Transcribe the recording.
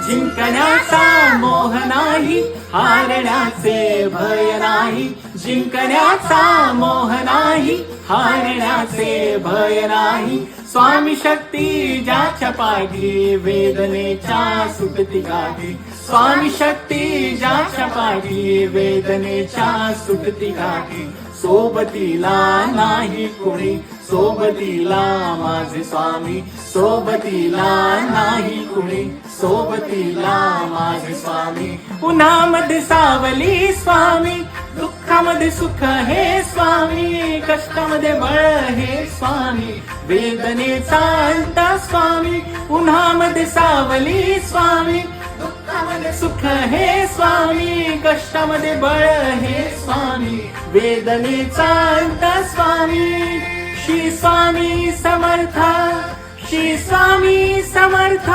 जिंकण्याचा मोह नाही, हारण्याचे भय नाही. जिंकण्याचा मोह नाही, हारण्याचे भय नाही. स्वामी शक्ती ज्याच्या पाठी, वेदनेच्या सुटती गाठी. स्वामी शक्ती ज्याच्या पाठी, वेदनेच्या सुटती गाठी. सोबतीला नाही कुणी, सोबतीला माझे स्वामी. सोबतीला नाही कुणी, सोबतीला माझे स्वामी. उन्हामध्ये सावली स्वामी, दुःखामध्ये सुख हे स्वामी. कष्टामध्ये बळ हे स्वामी, वेदनेचा अंत स्वामी. उन्हामध्ये सावली स्वामी, दुःखामध्ये सुख हे स्वामी. कष्टामध्ये बळ हे स्वामी, वेदनेचा अंत स्वामी. श्री स्वामी समर्थ, श्री स्वामी समर्थ.